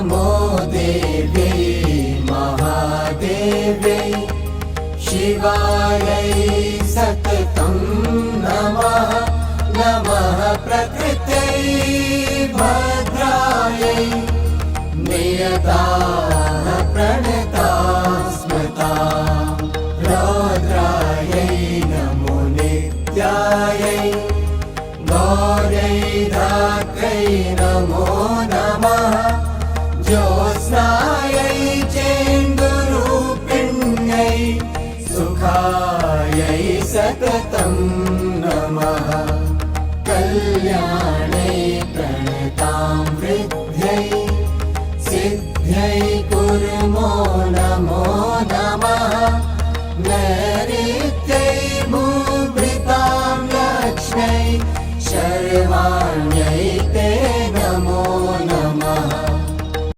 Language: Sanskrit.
नमो देव्यै महादेव्यै शिवायै सततं नमः नमः प्रकृत्यै भद्रायै नियताः प्रणताः स्मृताः रौद्रायै नमो नित्यायै गौर्यै धात्र्यै नमो नमः ज्योत्स्नायै चेन्दुरूपिण्यै सुखायै सततं नमः कल्याणै प्रणतां वृद्ध्यै सिद्ध्यै